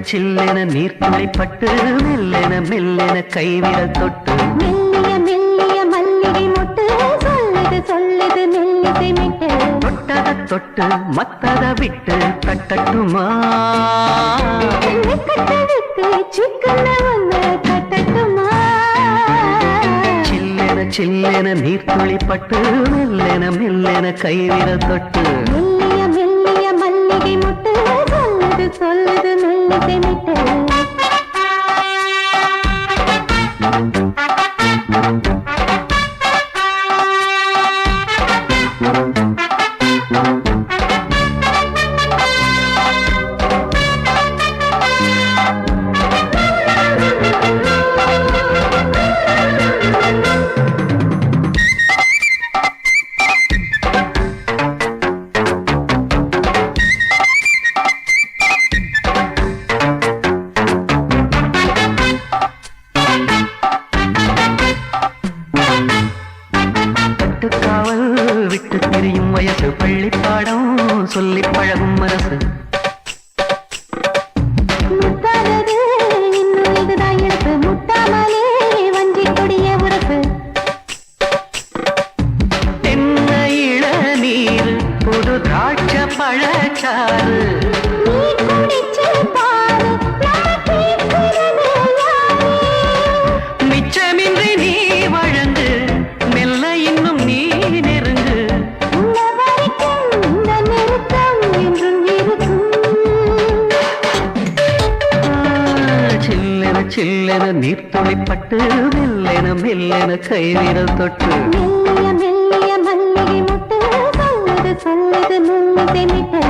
சில்லென நீர்த்துளிப்பட்டு மெல்லென மெல்லென கைவிரல் தொட்டு மெல்லிய மெல்லிய மல்லிகை மொட்டு சொல்லுது சொல்லுது மெல்லிசை மிட்டு தொட்டத தொட்டு மத்தத விட்டு தட்டட்டுமா விட்டு சிக்கன ஒன்று கட்டட்டுமா சில்லென சில்லென நீர்த்துளிப்பட்டு மெல்லென மெல்லென கைவிரல் தொட்டு மெல்லிய மெல்லிய மல்லிகை மொட்டு சொல்லுது சொல்லுது மெல்லிசை மிட்டு விட்டு திரியும் வயசு பள்ளி பாடம் சொல்லி பழகும் மனசு முத்தாதது இன்னும் இதுதான் இழப்பு முட்டாமலே வஞ்சி கொடிய உறப்பு தென்ன இளநீர் புது திராட்ச பழச்சாறு நீ குடிச்சு பாரு மிச்சமின்றி நீ வழங்கு மெல்ல இன்னும் நீ நெருங்கு இந்த வரைக்கும் இந்த நிறுத்தம் என்றும் இருக்கும் சில்லென சில்லென நீர்த்துளிப்பட்டு மெல்லென மெல்லென கைவிரல் தொட்டு மெல்லிய மெல்லிய மல்லிகை மொட்டு சொல்லுது சொல்லுது மெல்லிசை மிட்டு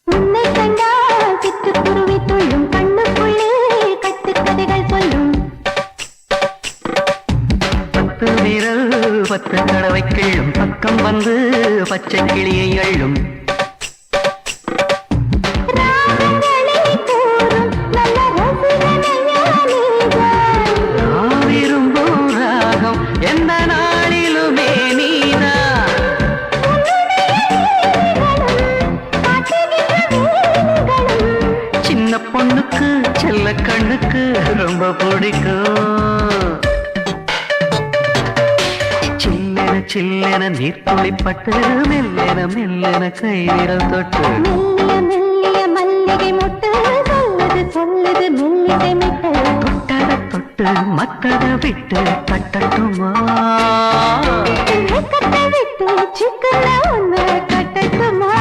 உன்னை கண்டால் சிட்டுக்குருவி துள்ளும் கண்ணுக்குள்ளே கட்டுக்கதைகள் சொல்லும் பத்து விரல் பத்து தடவை கிள்ளும் பக்கம் வந்து பச்சை கிளியை அள்ளும் ராகங்களை கூறும் நல்ல ரசிகனையா நீதான் நான் விரும்பும் ராகம் எந்த நாளிலுமே நீதான் சின்ன பொண்ணுக்கு செல்ல கண்ணுக்கு ரொம்ப பிடிக்கும் சில்லென சில்லென நீர்த்துளிப்பட்டு மெல்லென மெல்லென கைவிரல் தொட்டு மெல்லிய மெல்லிய மல்லிகை மொட்டு சொல்லுது சொல்லுது மெல்லிசை மிட்டு தொட்டத தொட்டு மத்தத விட்டு தட்டட்டுமா கட்டை விட்டு சிக்கன ஒன்று கட்டட்டுமா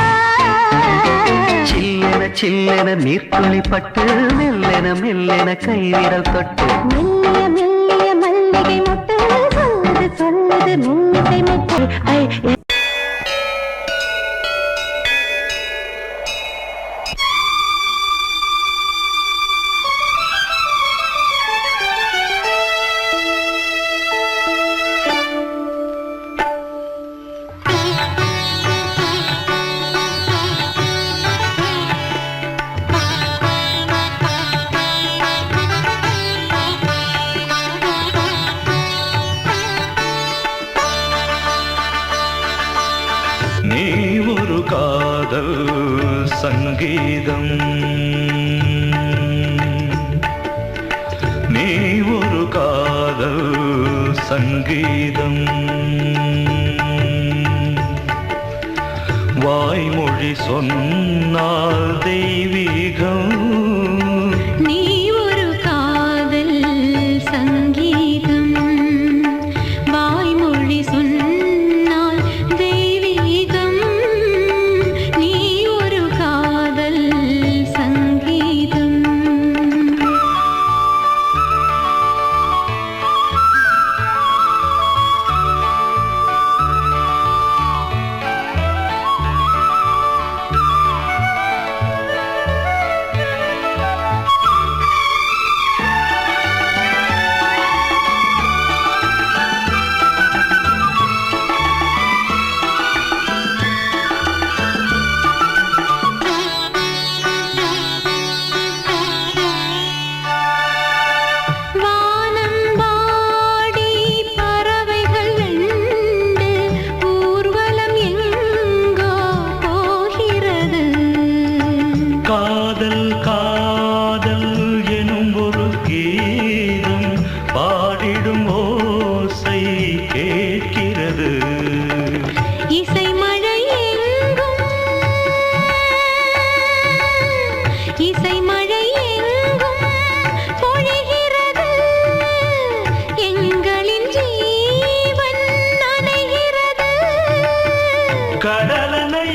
சில்லென சில்லென நீர்த்துளிப்பட்டு மெல்லென மெல்லென கைவிரல் தொட்டு மெல்லிய மெல்லிய மல்லிகை மொட்டு சொல்லுது சொல்லுது மெல்லிசை மிட்டு நீ ஒரு காதல் சங்கீதம் நீ ஒரு காதல் சங்கீதம் வாய்மொழி சொன்னால் தெய்வீகம் நீ ஒரு காதல் சங்கீதம் வாய்மொழி சொன்னால் தெய்வீகம் நீ ஒரு காதல் சங்கீதம்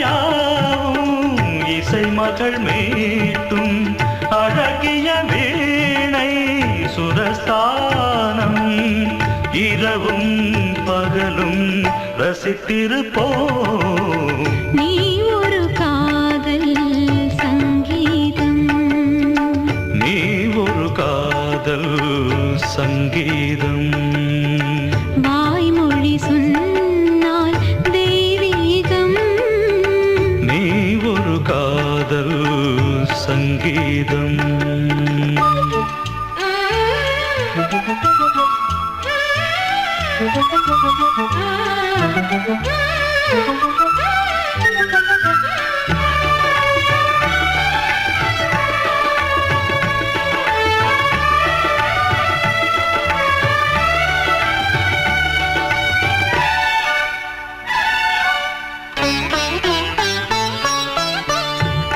யாவும் இசை மகள் மீட்டும் அழகிய வீணை சுரஸ்தானம் இரவும் பகலும் ரசித்திருப்போம். நீ ஒரு காதல் சங்கீதம், நீ ஒரு காதல் சங்கீதம். வாய்மொழி சொன்னால் தெய்வீகம், நீ ஒரு காதல் சங்கீதம்.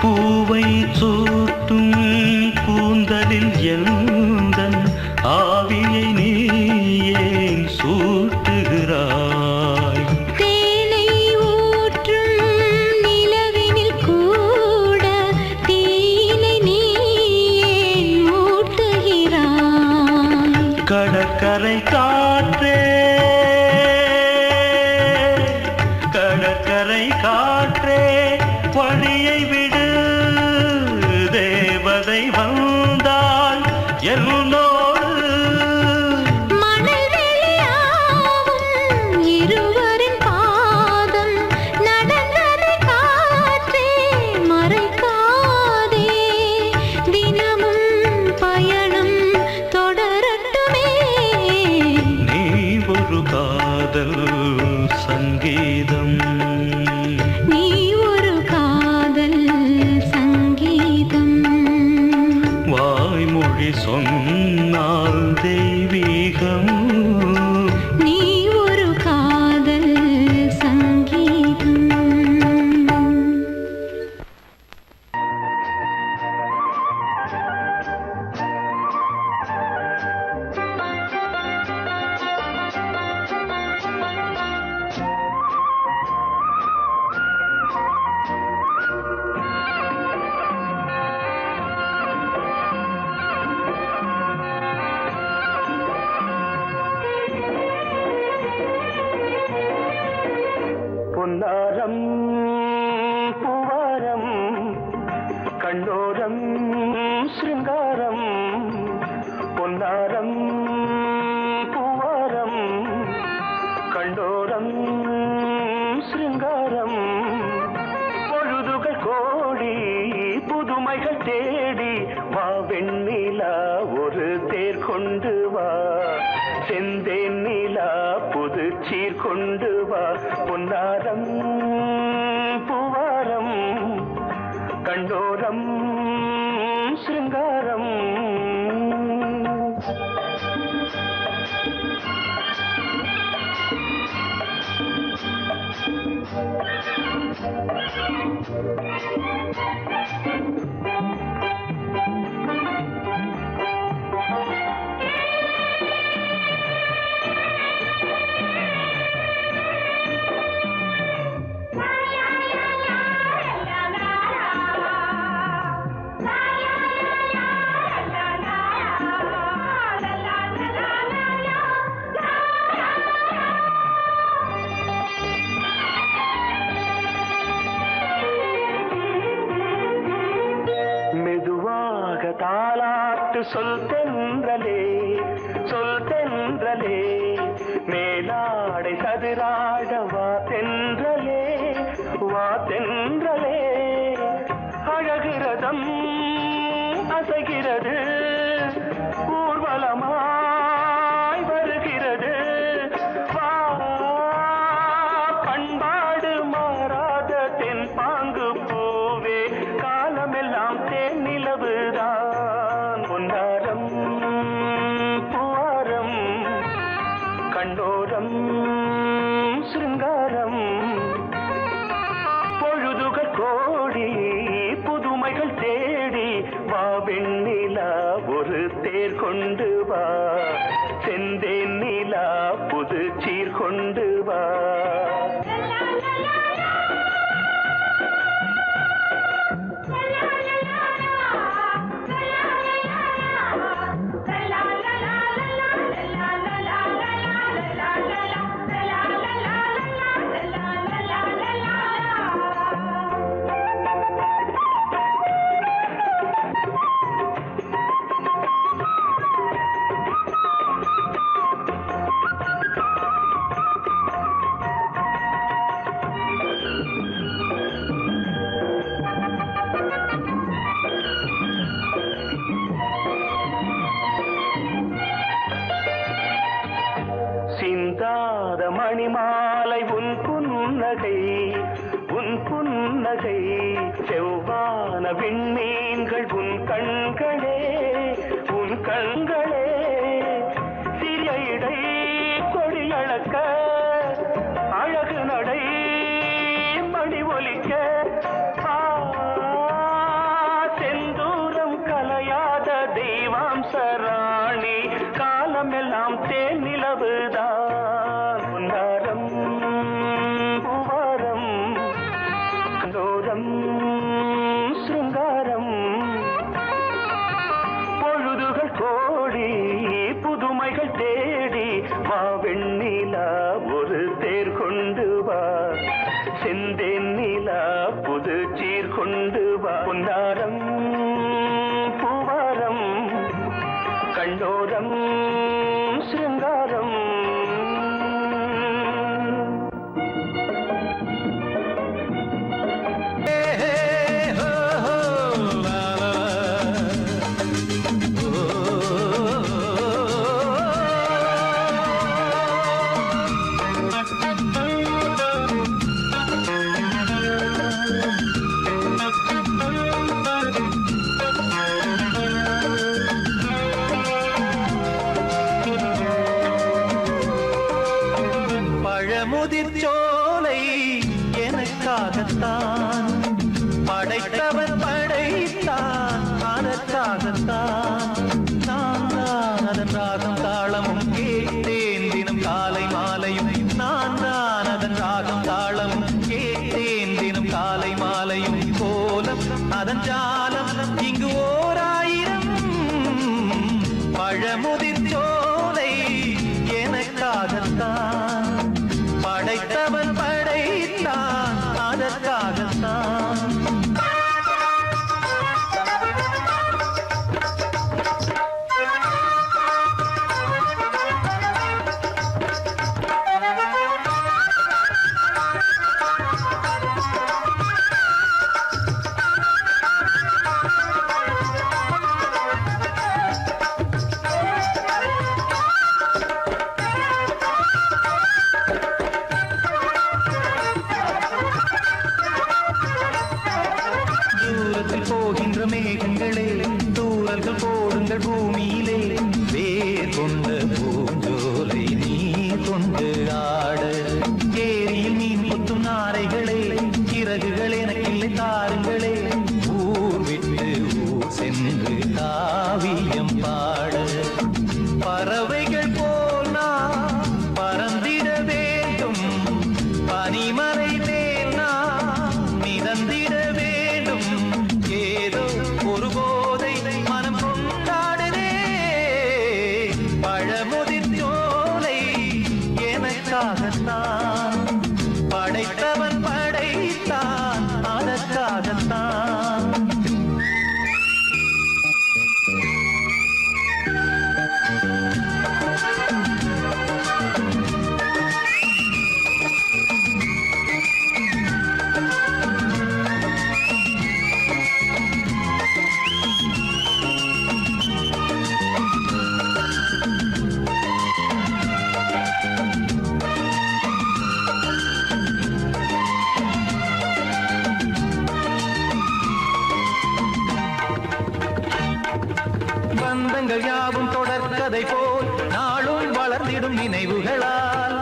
பூவை சூட்டும் கூந்தலில் எந்தன் ஆவியை நீ ஏன் சூட்டுகிறாய்? தேனை ஊற்றும் நிலவினில் கூட தீனை நீ ஏன் மூட்டுகிறாய்? கடற்கரை காற்றே, கடற்கரை காற்றே வழியை விடு, தேவதை வந்தால் என்னோடு. மணல் வெளியாகும் இருவரின் பாதம் நடந்ததை காற்றே மறைக்காதே, தினமும் பயணம் தொடரட்டுமே. நீ ஒரு காதல் சங்கீதம், நீ ஒரு காதல் சங்கீதம், வாய்மொழி சொன்னால் தெய்வீகம். நீ ஒரு காதல் சங்கீதம். பொன்னாரம் பூவாரம் கண்டோரம் சிருங்காரம், பொன்னாரம் பூவாரம் கண்டோரம் சிருங்காரம். பொழுதுகள் கோடி புதுமைகள் தேடி வா வெண்ணிலா ஒரு தேர் கொண்டு வா, செந்தேன் நிலா புது சீர் கொண்டு வா. பொன்னாரம் பூவாரம் கண்டோரம் சிருங்காரம். தாலாட்டு சொல் தென்றலே, சொல் தென்றலே, மேலாடை சதுராட வா தென்றலே, வா தென்றலே. அழகிறதம் அசைகிறது, ஊர்வலமாய் வருகிறது. வா பண்பாடு மாறாத தென் பாங்கு பூவே, காலமெல்லாம் தேன் நிலவுதான். பொன்னாரம் பூவாரம் கண்டோரம் சிருங்காரம். பொழுதுகள் கோடி புதுமைகள் தேடி வா வெண்ணிலா ஒரு தேர் கொண்டு வா, செந்தேன் நிலா புது சீர் கொண்டு வா. புன்னகை செவ்வான விண்மீன்கள் உன் கண்களே உன் கண்களே சிறிய இடை கொடியளக்க அழகு நடை மணி ஒலிக்க செந்தூரம் கலையாத தெய்வாம்சராணி காலமெல்லாம் தேன் நிலவுதான் உன்னாரம் பூவாரம் கண்டோரம் சிருங்காரம் பொழுதுகள் கோடி புதுமைகள் தேடி வா வெண்ணிலா ஒரு தேர் கொண்டு வா செந்தேன் நிலா புது சீர் கொண்டு வா பொன்னாரம் பூவாரம் கண்டோரம் சிருங்காரம் முதிர்ச்சோலை எனக்காகத்தான் படைத்தவன் படைத்தான் அதற்காகத்தான் நான் தான் அதன் ராகம் தாளமும் கேட்டேன் தினம் காலை மாலையும் நான் தான் அதன் ராகம் தாளமும் கேட்டேன் தினம் காலை மாலையும் கோலம் அதன் ஜாலம் இங்கு ஓராயிரம் பழமுதிர்ச்சோலை எனக்காகத்தான் படைத்தவன் படைத்தான் அதற்காகத்தான் போகின்ற மேகங்களே தூரல்கள் போடுங்கள் பூமியிலே வேர் கொண்ட பூஞ்சோலை நீ கொண்டு ஆட ஏரியில் மீன் கொத்தும் நாரைகளே இறகுகள் எனக்கில்லை தாருங்களே ஊர் விட்டு ஊர் சென்று காவியம் பாட பறவைகள் போல் நான் பறந்திட வேண்டும் பனிமலை மேல் நான் மிதந்திட வேண்டும் ஏதோ ஒரு போதை மனம் கொண்டாடுதே பழமுதிர்ச்சோலை எனக்காகத்தான் படைத்தவன் படைத்தான் அதற்காகத்தான் பந்தங்கள் யாவும் தொடர்கதை போல் நாளும் வளர்ந்திடும் நினைவுகளால்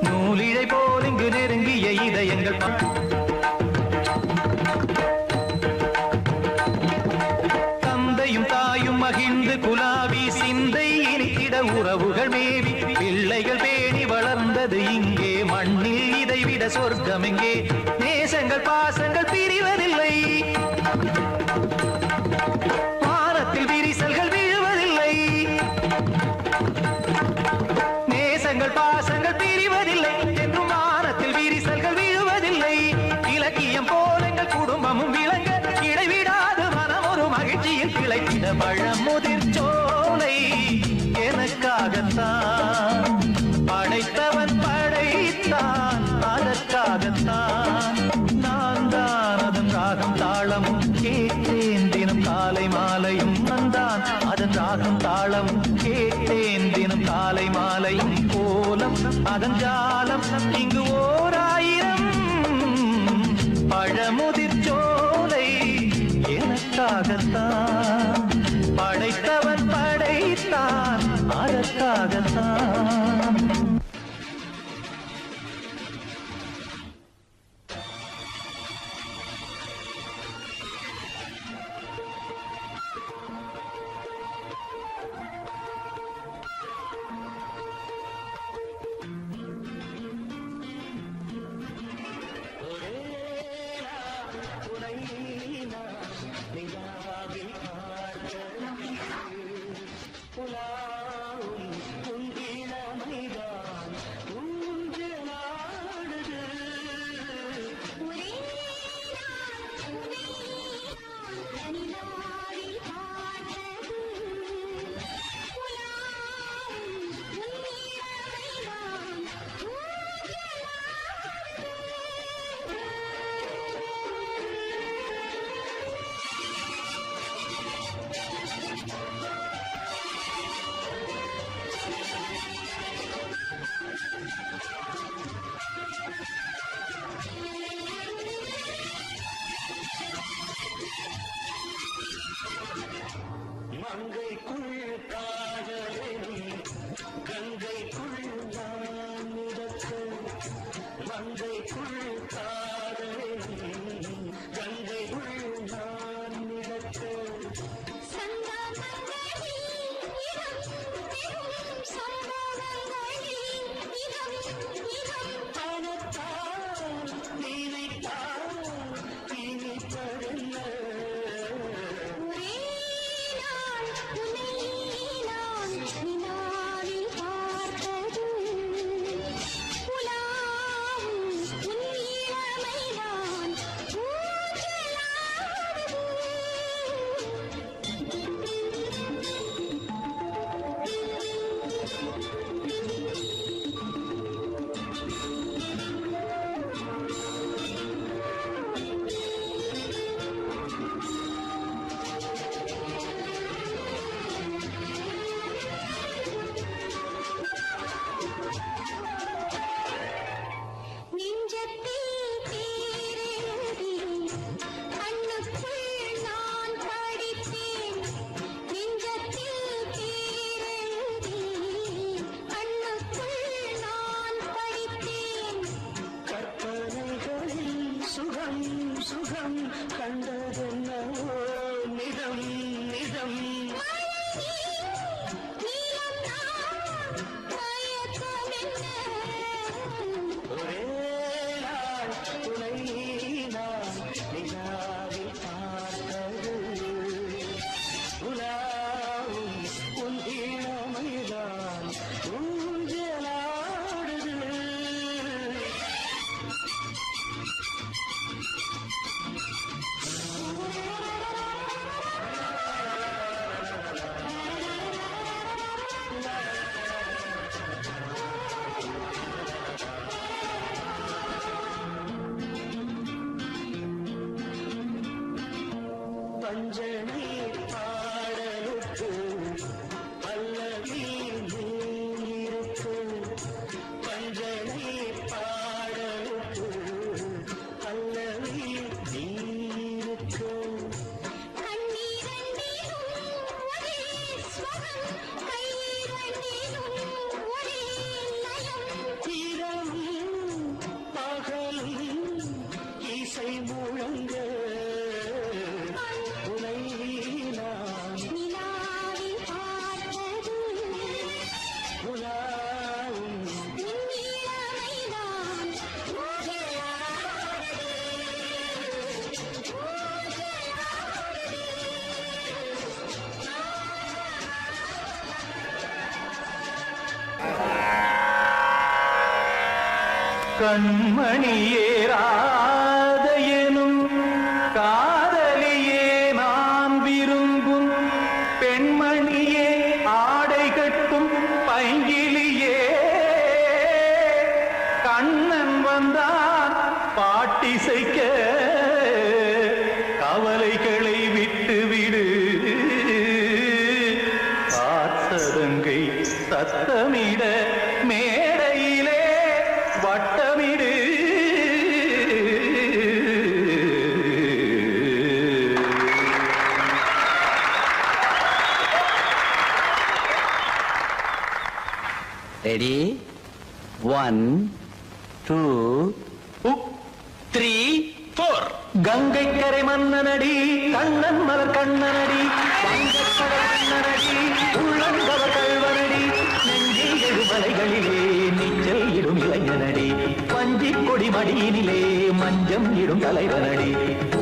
நூலிழை போல் இங்கு நெருங்கிய இதயங்கள் தந்தையும் தாயும் மகிழ்ந்து குலாவி சிந்தை இனித்திட உறவுகள் மேவி பிள்ளைகள் பேணி வளர்ந்தது இங்கே மண்ணில் இதைவிட சொர்க்கம் எங்கே நேசங்கள் பாசங்கள் பிரிவதில்லை வானத்தில் விரிசல்கள் விழுவதில்லை நேசங்கள் பாசங்கள் பிரிவதில்லை என்றும் வானத்தில் விரிசல்கள் விழுவதில்லை இலக்கியம் போல எங்கள் குடும்பமும் விளங்க இடைவிடாது மனம் ஒரு மகிழ்ச்சியில் கிளைக்கிட பழமுதிர்ச்சோலை எனக்காகத்தான் படைத்தவன் படைத்தான் அதற்காகத்தான் நான் தான் அதன் ராகம் தாளமும் காலம் இங்கு ஓர் ஆயிரம் பழமுதிர் சோலை எனக்காகத்தான் படைத்தவன் படைத்தான் அதற்காகத்தான். கண்மணியேராத எனும் காதலியே நான் விரும்பும் பெண்மணியே ஆடை கட்டும் பைங்கிலியே கண்ணன் வந்தான் பாட்டிசைக்க கவலைகளை விட்டுவிடு பார்த்ததங்கை சத்தமிட மேடையிலே வட்டமிடு ரெடி 1 2 3 4 கங்கை கரை மன்னனடி கண்ணன் மலர் கண்ணனடி வங்கக்கடல் கண்ணனடி உள்ளங்கவர் கல்வனடி நெஞ்சில் எழுமலைகளிலே நீச்சல் இடும் இளைஞனடி பஞ்சிக் கொடி மடியினிலே மஞ்சம் இடும் தலைவனடி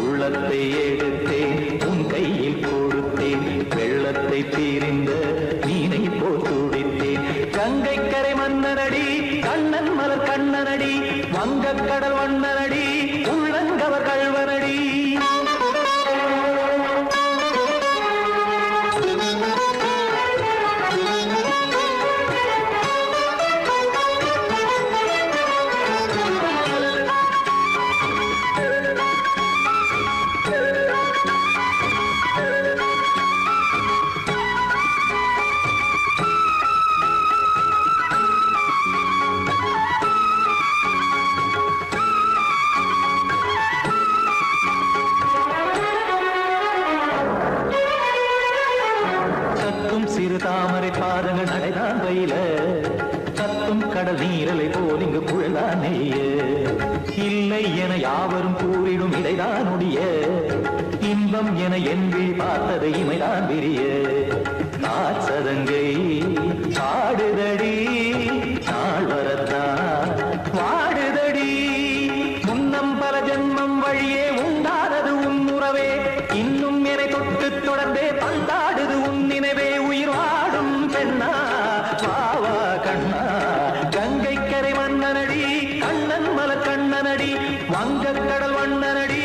உள்ளத்தை எடுத்தேன் உன் கையில் கொடுத்தேன் வெள்ளத்தை தீரிந்த மீனை போல் துடித்தேன் கங்கை கரை மன்னனடி கண்ணன் மலர் கண்ணனடி வங்கக்கடல் வண்ணனடி உள்ளங்கவர் கல்வனடி சிறு தாமரை பாதங்கள் நடைதான் வயில சத்தும் கடல் நீரலை போல் இங்கு குழலான் நெய்ய இல்லை என யாவரும் கூறிடும் இடைதான் உடைய இன்பம் என என்பி பார்த்தது இமைதான் விரிய நாச்சதங்கை பாடுதடி நாள் வரத்தான் வாடுதடி முன்னம் பல ஜென்மம் வழியே உண்டானது உன் உறவே இன்னும் என்னை தொட்டு தொடர்ந்தே பந்தாடுது உன் நினைவே உயிர் வாடும் பெண்ணா பாவா கண்ணா கங்கை கரை மன்னனடி கண்ணன் மலர் கண்ணனடி வங்கக்கடல் வண்ணனடி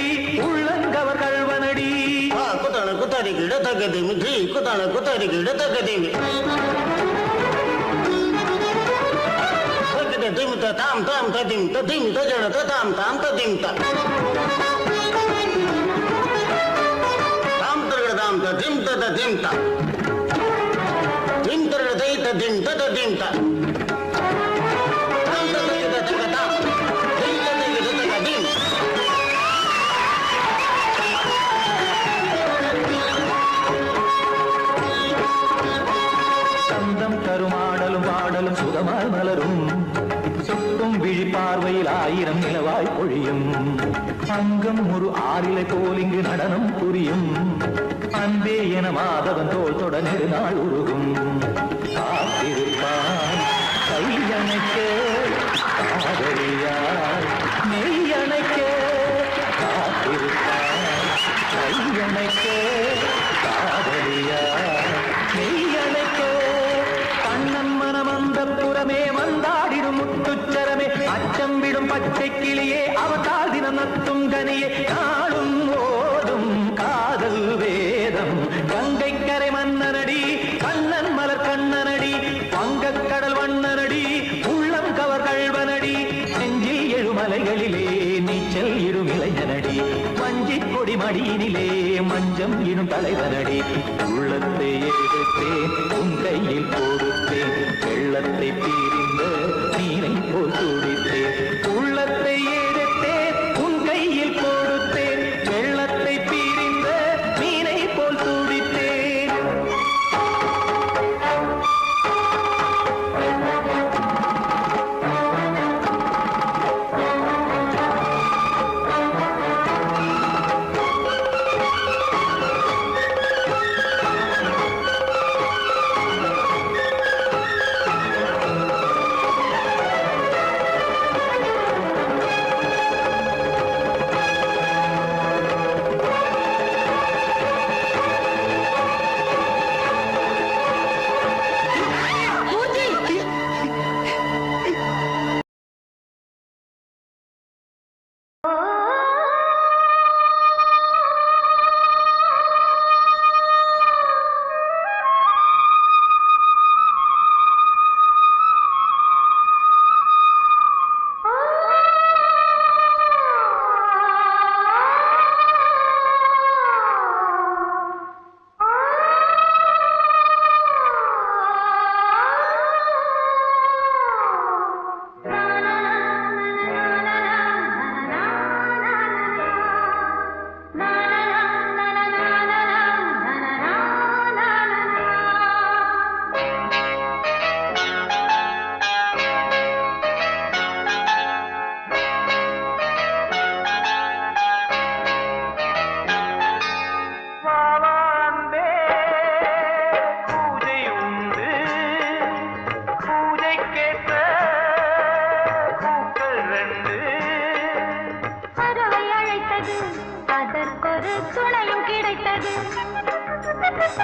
உள்ளங்கவர் கல்வனடி குத்தான குத்தாரிக்கு இடத்தக்கதேமி ஜி குத்தான குத்தாரிக்கு இடத்தக்கதேமி திம் தாம் தாம் ததிம் ததிம் தஜட தாம் தாம் ததிம் தாம் தாம் ததிம் ததிம் தாம் திம் தரட தை ததிம் ததிம் தாம் தாம் ததிம் ததிம் தாம் திம் ததிம் ததிம் சந்தம் கருமாடலும் பாடலும் சுகமாய் மலரும் சுட்டும் விழி பார்வையில் ஆயிரம் நிலவாய் பொழியும் அங்கம் ஒரு ஆறிலை போல் இங்கு நடனம் புரியும் அன்பே என மாதவன் தோல் தொட நெடுநாள் உருகும் காத்திருப்பான் கையணைக்க காதலியார் மெய்யணைக்க காத்திருப்பான் கையணைக்க காதலியார் மெய்யணைக்க கண்ணன் மனமந்த புறமே வந்தாடிடும் முத்துச்சரமே அச்சம் விடும் பச்சை கிளியே அவதால் தினம் நத்தும் கனியே நாளும் ஓடும் காதல் வேதம் கங்கை கரை மன்னனடி கண்ணன் மலர் கண்ணனடி வங்கக்கடல் வண்ணனடி உள்ளம் கவர் கல்வனடி நெஞ்சில் எழுமலைகளிலே நீச்சல் இடும் இளைஞனடி வஞ்சிக் கொடி மடியினிலே மஞ்சம் இடும் தலைவனடி உள்ளத்தை எடுத்தேன் உன் கையில் கொடுத்தேன் வெள்ளத்தை தீரிந்த மீனை போல் துடித்தேன் உள்ளத்தை எடுத்தேன் உன் கையில் கொடுத்தேன் வெள்ளத்தை தீரிந்த மீனை போல் துடித்தேன்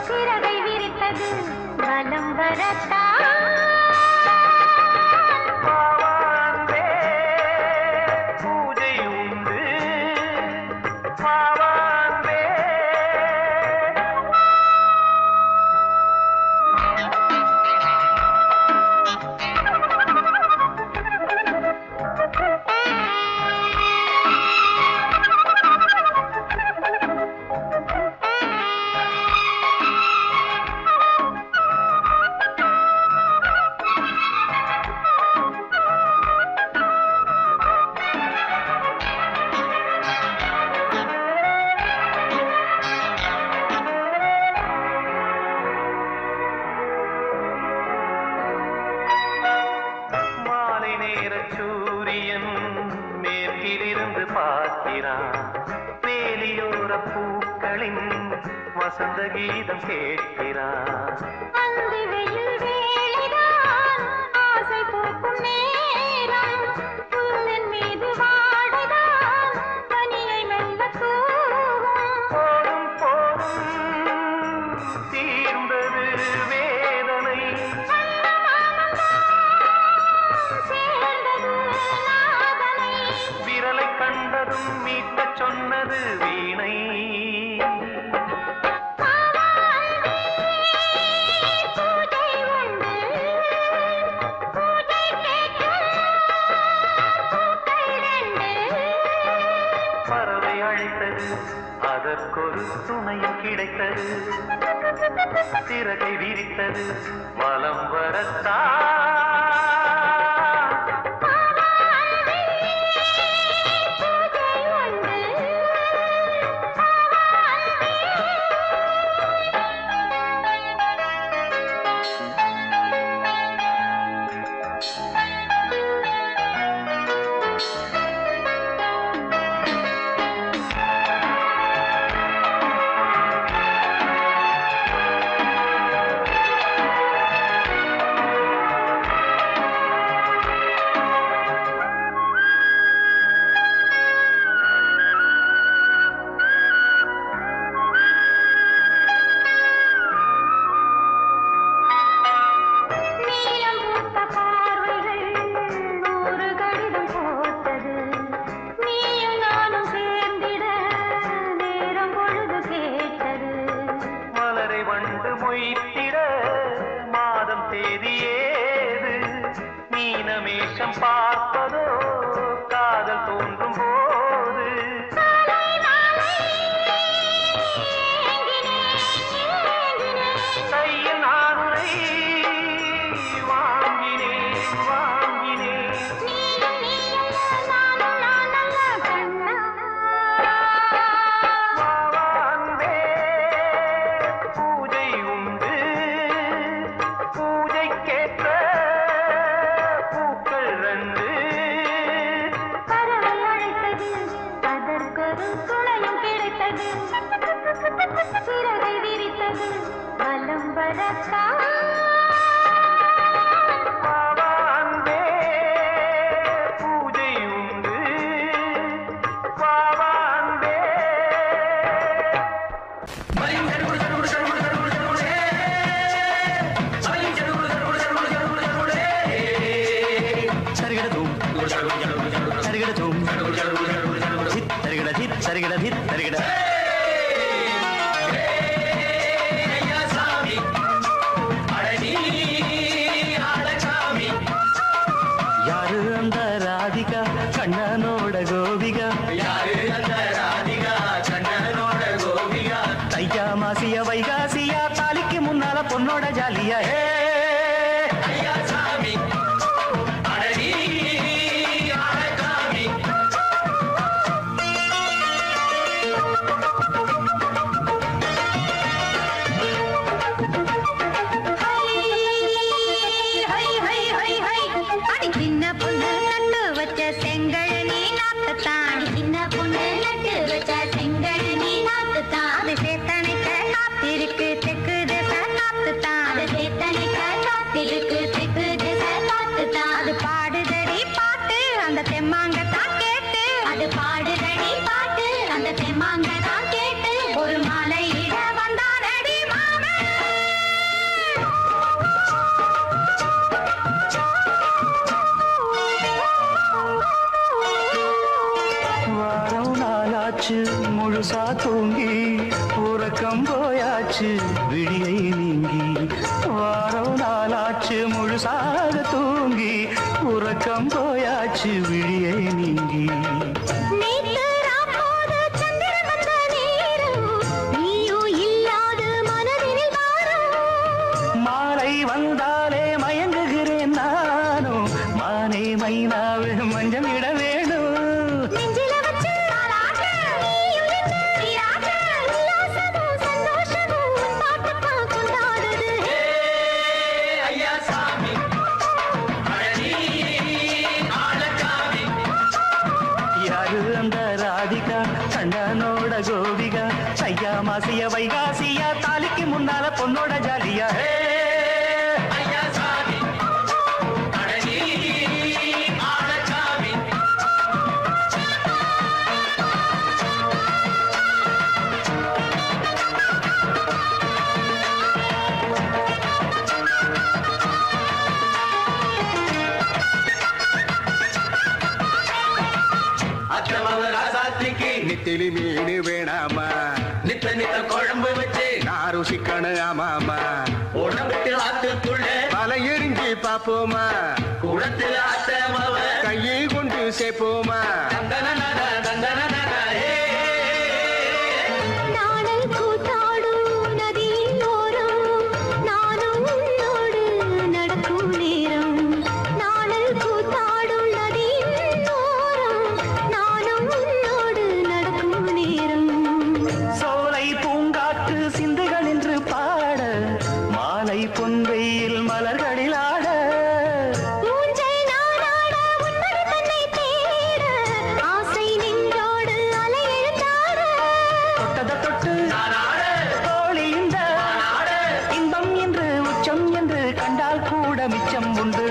சிறகை விரித்தது வலம் வரத்தான் வாவாந்தே, பூஜை உண்டு வாவாந்தே. மாலை நேர சூரியன் மேற்கிலிருந்து பார்க்கிறான். வேலியோர பூக்களின் வசந்த கீதம் கேட்கிறான். அந்தி வெயில் வேளைதான் ஆசை பூக்கும் நேரம் புல்லின் மீது வாடைதான் பனியை மெல்ல தூவும் போதும் போதும் தீர்ந்தது வேதனை. சேர்ந்தது நாதனை விரலை கண்டதும் மீட்டச் சொன்னது வீணை. பூஜை உண்டு பூஜை கேட்க பூக்கள் ரெண்டு பறவை அழைத்தது, அதற்கொரு துணையும் கிடைத்தது. சிறகை விரித்தது வலம் வரத்தான். பூஜை உண்டு நீலம் பூத்த பார்வைகள் நூறு கடிதம் போட்டது. நீயும் நானும் சேர்ந்திட நேரம் பொழுது கேட்டது. மலரை வண்டு மொய்த்திட மாதம் தேதி ஏது? மீனமேஷம் பார்ப்பதோ காதல் தோன்றும் போது. நாளை நாளை ஏங்கினேன் ஏங்கினேன் கையில் நானுரை வாங்கினேன் வாங்கினேன். நீயும் நீயல்ல நானும் நானல்ல கண்ணா வாவாந்தே, பூஜை உண்டு பூஜைக்கேற்ற பூக்கள் ரெண்டு. பறவை அழைத்தது அதற்கொரு துணையும் கிடைத்தது. சிறகை விரித்தது வலம் வரத்தான் வாவாந்தே, பூஜை உண்டு வாவாந்தே. சரிகிடதும் சரிகிடதும் சித் சரிகிட சித் சரிகிட சித் சரிகிட. யாரு அந்த ராதிகா கண்ணனோட கோபிகா? தையா மாசிய வைகாசியா தாலிக்கு முன்னால பொண்ணோட ஜாலியா. அடி சின்ன பொண்ணு நட்டு வச்ச செங்கழனி நாட்டுத்தான். சின்ன பொண்ணு நட்டு வச்ச செங்கழனி நாட்டுத்தான். அது சேத்தனைக்க காத்திருக்கு தெற்கு திசை நாட்டுத்தான். அது சேத்தனைக்க காத்திருக்கு தெற்கு திசை நாட்டுத்தான். அது பாடுதடி பாட்டு அந்த தெம்மாங்கத்தான் கேட்டு. அது பாடுதடி பாட்டு அந்த தெம்மாங்கத்தான் கேட்டு. ஒரு மாலையிட வந்தானடி மாமே. நாளாச்சு முழுசா தூங்கி உறக்கம் போயாச்சு விழியை நீங்கி வாரம் நாளாச்சு முழுசாக தூங்கி உறக்கம் போயாச்சு விழியை நீங்கி நேத்து ராப்போது சந்திரன் வந்த நேரம் நீயோ இல்லாத மனதினில் வாரம் மாலை வந்தாலே மயங்குகிறேன் நானும் மானே மைனாவே மஞ்சம் இட வேணும் நெஞ்சில வச்சு தாலாட்டு நீயும் நின்னு நீராட்டு உல்லாசமும் சந்தோஷமும் உன் பாட்டுத்தான் கொண்டாடுது யாரு அந்த ராதிகா கண்டனோட கோபிகா ஐயா மாசிய வைகாசியா தாலிக்கு முன்னால பொண்ணோட ஜாலியா நித்திலி மீன் வேணாமா நித்த நித்த குழம்பு வச்சு நான் ருசிக்கணும் ஆமாமா உடம்புக்கு ஆத்துக்குள்ள பல எரிஞ்சு பாப்போமா குளத்துல ஆத்தமாவ கையை கொண்டு சேர்ப்போமா நாணல் கூத்தாடும் நதியின் ஓரம் நானும் உன்னோடு நடக்கும் நேரம் நாணல் கூத்தாடும் நதியின் ஓரம் நானும் உன்னோடு நடக்கும் நேரம் சோலை பூங்காற்று சிந்துகள் என்று பாட மாலை பொன்வெயில் மலர்களில் ஆட ஊஞ்சல் நாடாட உன்மடி தன்னை தேட ஆசை நின்றோடு அலை எழுந்தாட தொட்டத தொட்டு தோழி இந்த இன்பம் என்று உச்சம் என்று கண்டால் கூட மிச்சம் உண்டு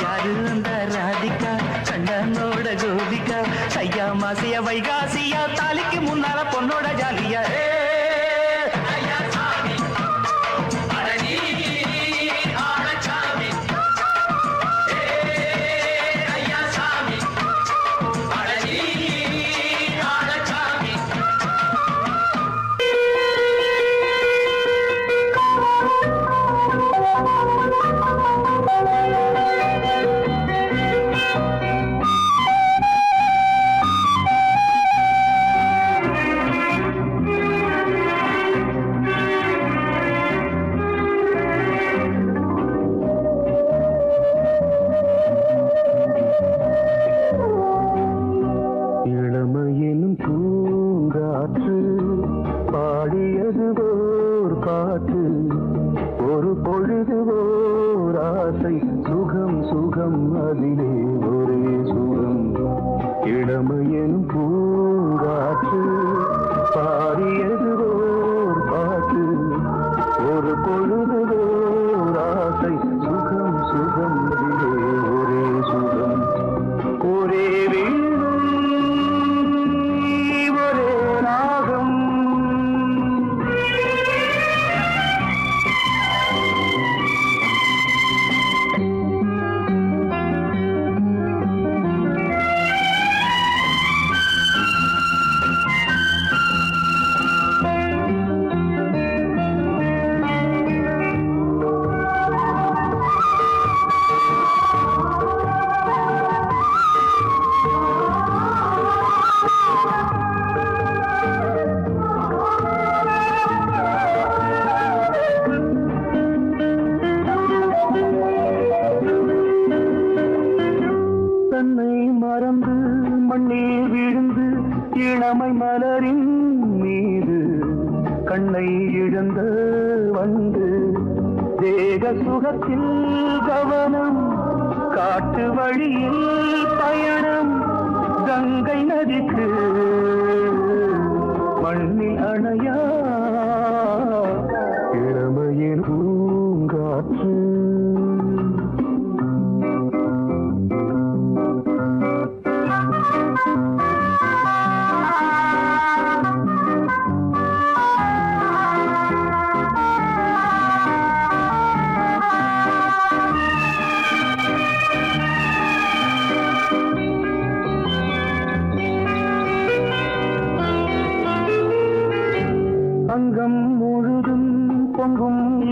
யாரு அந்த ராதிகா கண்டனோட கோபிகா ஐயா மாசிய வைகாசியா தாலிக்கு முன்னால பொண்ணோட ஜாலியா இளமையிலும் பூங்காற்று பாடியது ஓர் பாட்டு ஒரு பொழுது ஓர் ஆசை சுகம் சுகம் அதிலே ஒரே சுகம் இளமையிலும் பூங்காற்று பாடியது ஓர் பாட்டு ஒரு பொழுது ஓர் ஆசை சுகம் சுகம் அதிலே ஒரே சுகம் ஒரே வீணை ஒரே ராகம் தன்னை மறந்து மண்ணில் விழுந்து இளமை மலரின் மீது கண்ணை இழந்த வந்து தேக சுகத்தில் கவனம் காட்டு வழியில் பயணம் கங்கை நதிக்கு மண்ணில் அணையா இளமையின் பூங்காற்று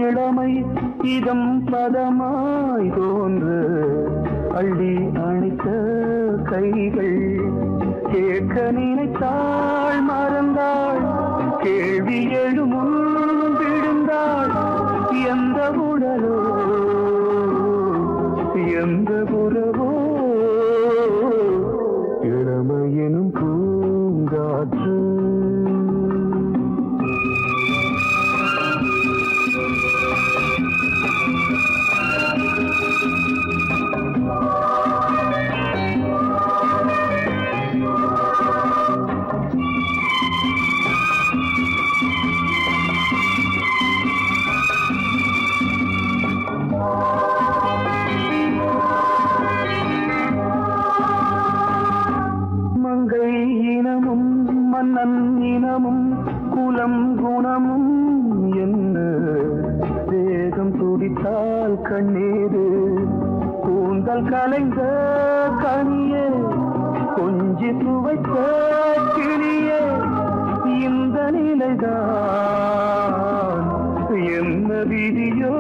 இளமை இதம் பதமாய் தோன்று அள்ளி அணைத்த கைகள் கேட்க நினைத்தாள் மறந்தாள் கேள்வி எழுமுன் விழுந்தாள் எந்த உடலோ எந்த புறவோ இளமையெனும் பூங்காற்று மங்கை இனமும் மன்னன் இனமும் குலம் குணமும் என்ன வேகம் துடித்தால் கண்ணீரு கூந்தல் கலைந்த கனியே கொஞ்சி துவைத்த கிளியே இந்த நிலைதான் என்ன விதியோ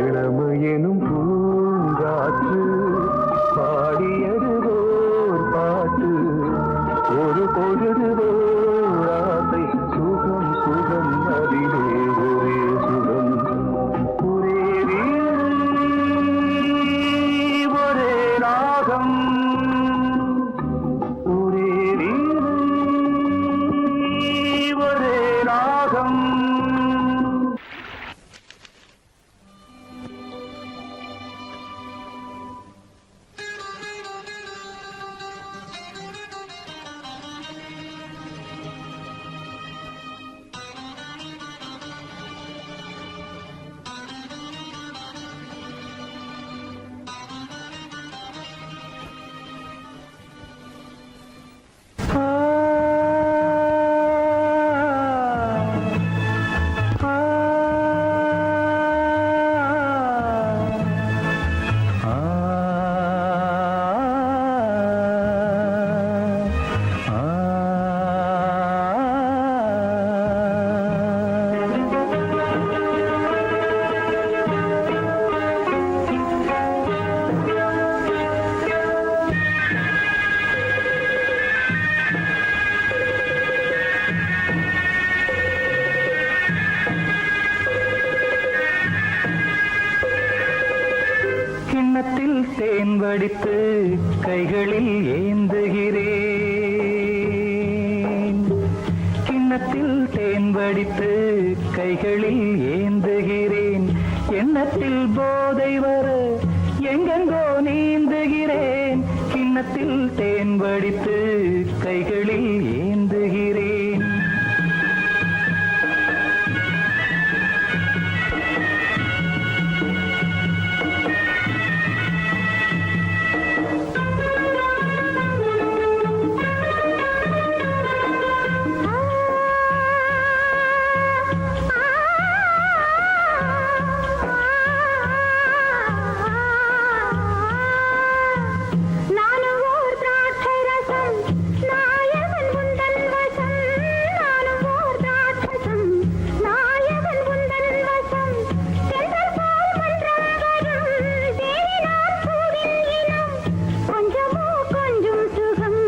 இளமையெனும் பூங்காற்று பாடியதுவோர் பாட்டு ஒரு பொழுதுவோர் ஆசை சுகம் சுகம் அதிலே ஒரே சுகம் ஒரே வீணை, ஒரே ராகம் ஒரே வீணை, ஒரே ராகம். கிண்ணத்தில் தேன் வடித்து கைகளில் ஏந்துகிறேன் கிண்ணத்தில் தேன் வடித்து கைகளில் ஏந்துகிறேன் எண்ணத்தில் போதை வர எங்கெங்கோ நீந்துகிறேன் கிண்ணத்தில் தேன் வடித்து கைகளில் ஏந்துகிறேன் நானும் ஓர் திராட்சை ரசம் நாயகன் உந்தன் வசம் நானும் ஓர் திராட்சை நாயகன் உந்தன் வசம் சென்றல் போல் மன்றம் வரும் தேவி நான் பூவின் இனம் கொஞ்சமோ கொஞ்சம் சுகம்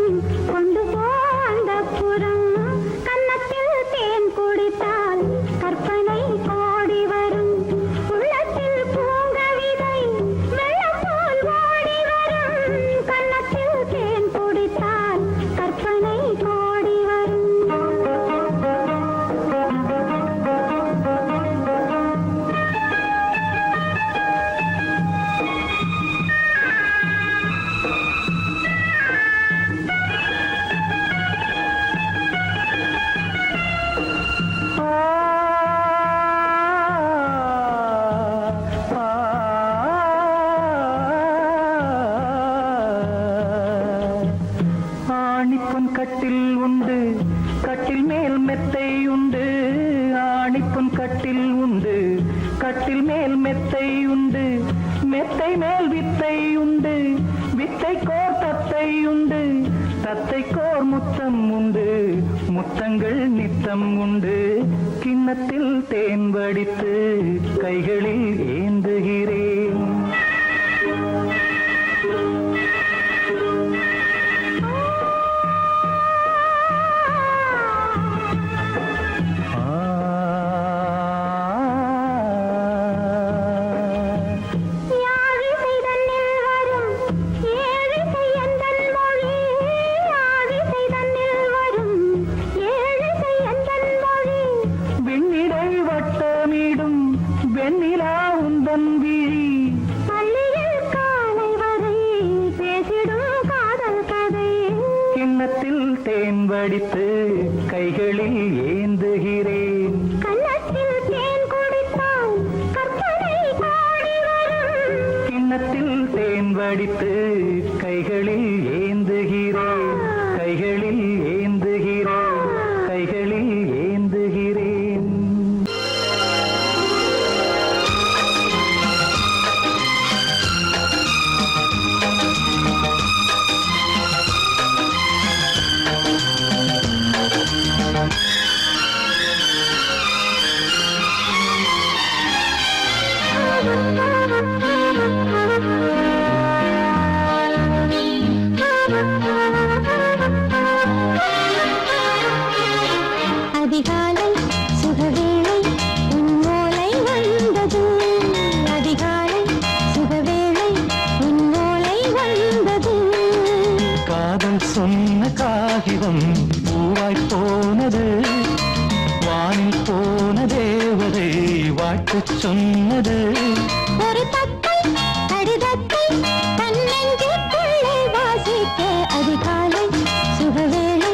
கொண்டு போ அந்தப்புறம் கன்னத்தில் தேன் குடித்தால் கற்பனை கோடி வரும் உள்ளத்தில் பூங்கவிதை வெள்ளம் போல் ஓடி வரும் கன்னத்தில் தேன் குடித்தால் கற்பனை கோடி வரும் ஆணிப்பொன் கட்டில் உண்டு கட்டில் மேல் மெத்தை உண்டு ஆணிப்பொன் கட்டில் உண்டு கட்டில் மேல் மெத்தை உண்டு மெத்தை மேல் வித்தை உண்டு வித்தை கோர் தத்தை உண்டு தத்தைக்கோர் முத்தம் உண்டு முத்தங்கள் நித்தம் உண்டு கிண்ணத்தில் தேன் வடித்து கைகளில் ஏந்துகிறேன் வெண்ணிலா உந்தன் விழி பள்ளியில் காலை வரை பேசிடும் காதல் கதை கிண்ணத்தில் தேன் வடித்து கைகளில் ஏந்துகிறேன் கண்ணத்தில் தேன் குடித்தால் கற்பனை பாடி வரும் கிண்ணத்தில் தேன் வடித்து கைகளில் ஏந்துகிறேன் கைகளில் ஏந்துகிறேன் கைகளில் ஏந்துகிறேன் அதிகாலை சுகவேளை உன்னோலை வந்தது அதிகாலை சுகவேளை உன்னோலை வந்தது காதல் சொன்ன காகிதம் பூவாய் போனது வானில் போன தேவதை வாழ்த்துச் சொன்னது ஒரு தத்தை கடிதத்தை தன்னெஞ்சுக்குள்ளே வாசிக்க அதிகாலை சுகவேளை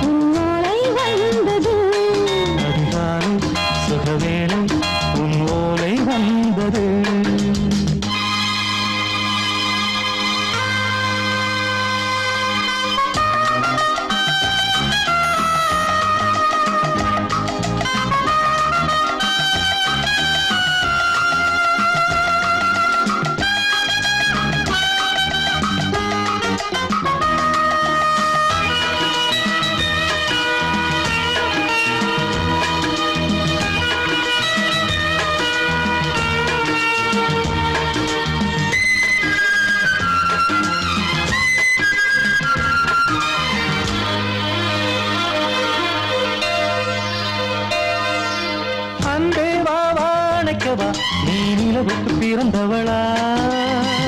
உன்னோலை வந்தது அதிகாலை சுகவேளை உன் ஓலை வந்தது அன்பே வா வாழைக்கவா நீ நிலவுக்கு பிறந்தவளா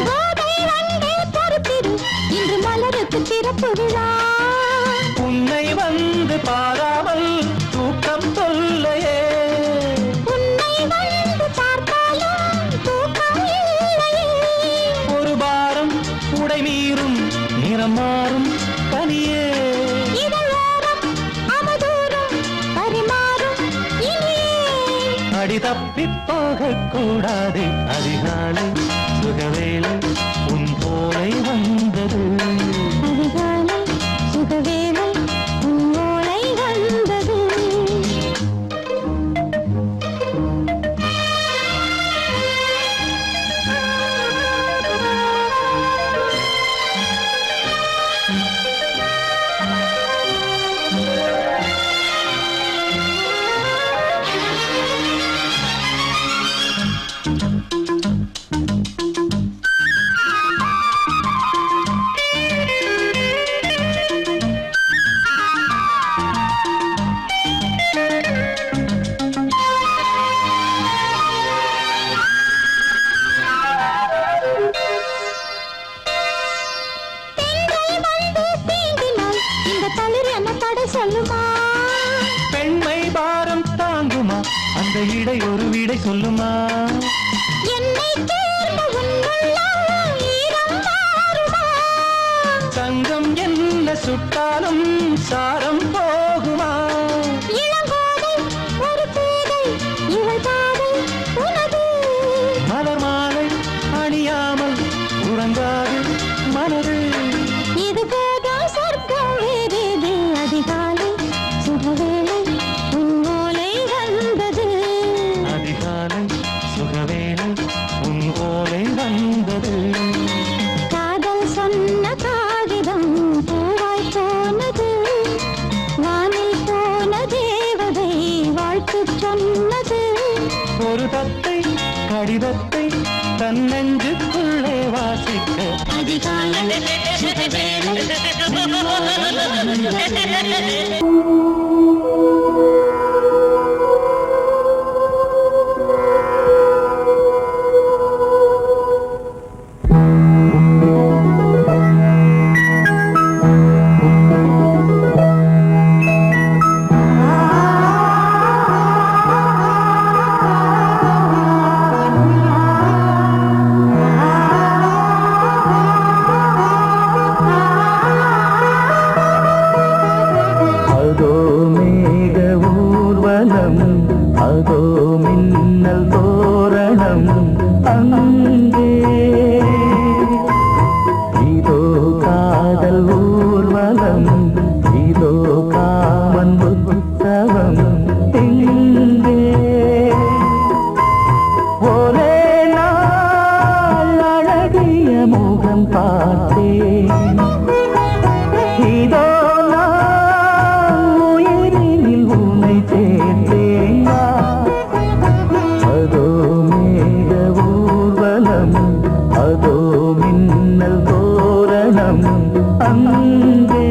கோதை வந்தே பொறுப்பிரு இன்று மலருக்கு திறப்பு விழா உன்னை வந்து பாராமல் தூக்கம் சொல்லையே உன்னை வந்து பார்த்தாலும் தூக்கம் இல்லையே ஒரு பாரம் உடை மீறும் நிறம் மாறும் தனியே இதழோரம் அமுதூரம் பரிமாறும் இனியே அடி தப்பிப் போகக் கூடாது அதிகாலை சுகவேளை உன் போலை வந்தது அதிகாலை சுகவேளை உன்னோலை வந்தது சொல்லுமா பெண்மை பாரம் தாங்குமா அந்த இடை ஒரு விடை சொல்லுமா என்னை தேர்ந்த உன்னுள்ளம் ஈரம் மாறுமா தங்கம் என்ன சுட்டாலும் சாரம் போகுமா இளங்கோதை ஒரு பேதை இவள் பாதை உனது மலர் மாலை அணியாமல் உறங்காது மனது இது போதும் சொர்க்கம் வேறேது அதிகாலை சுகவேளை உன்னோலை வந்தது அதிகாலை சுகவேளை உன் ஓலை வந்தது காதல் சொன்ன காகிதம் பூவாய் ஒரு தத்தை கடிதத்தை தன் நெஞ்சுக்குள்ளே வாசிக்க அதிகாலை சுகவேளை அதோ மின்னல் தோரணம் அங்கே இதோ காதல் ஊர்வலம் இதோ காமன் உற்சவம் இங்கே ஒரே நாள் அழகிய முகம் பார்த்தேன் இதோ அதோ மின்னல் தோரணம் அங்கே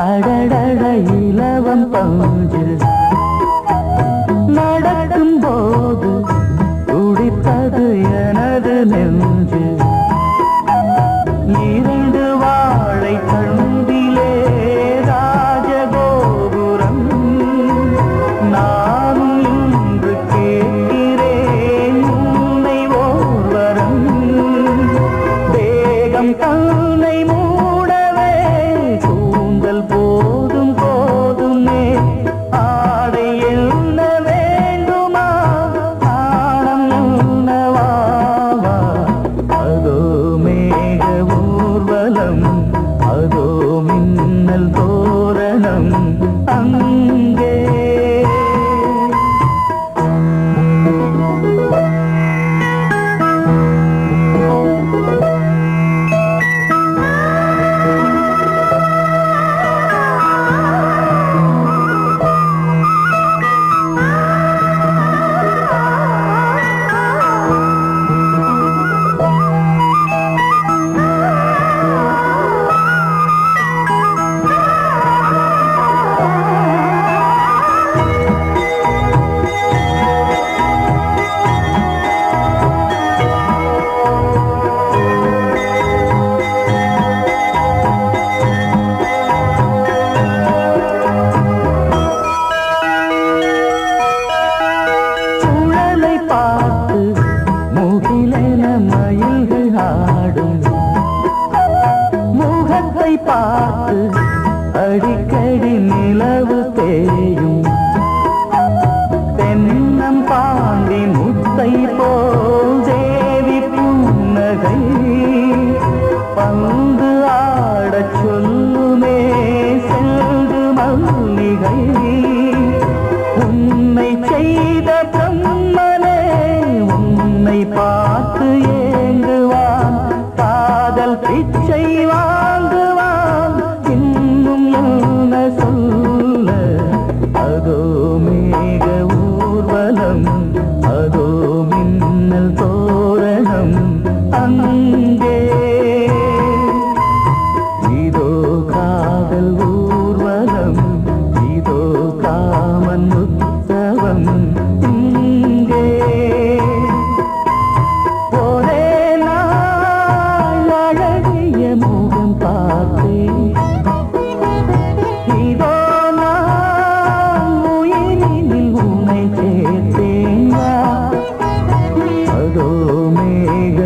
அடடட இலவம் பஞ்சு நடக்கும் போது துடிப்பது எனது நெஞ்சு இரண்டு வாழை கண்டிலே ராஜகோபுரம் நானும் இன்று கேட்கிறேன் உன்னை ஓர்வரம் தேகம் தன்னை மூடவே கூந்தல் போதும் போதுமே ஆடை என்ன வேண்டுமா ஆடம் என்னவாவா அதோ மேக ஊர்வலம் அதோ மின்னல் தோரணம் அங்கே மயில்கள் ஆடும் முகத்தை பார்த்து அடிக்கடி நிலவு தேயும் தென்னம் பாண்டி முத்தை போல் தேவி புன்னகை பந்து ஆடச் சொல்லுமே செல்து மல்லிகை உன்னை செய்த பிரம்மனே உன்னை பார்த்து ஏங்குவான் காதல் பிச்சை வாங்குவான் இன்னும் என்ன சொல்ல அதோ மேக ஊர்வலம் அதோ மின்னல் தோரணம் அங்கே இதோ காதல் ஊர்வலம் இதோ காமன் உற்சவம் இங்கே ஒரே மேக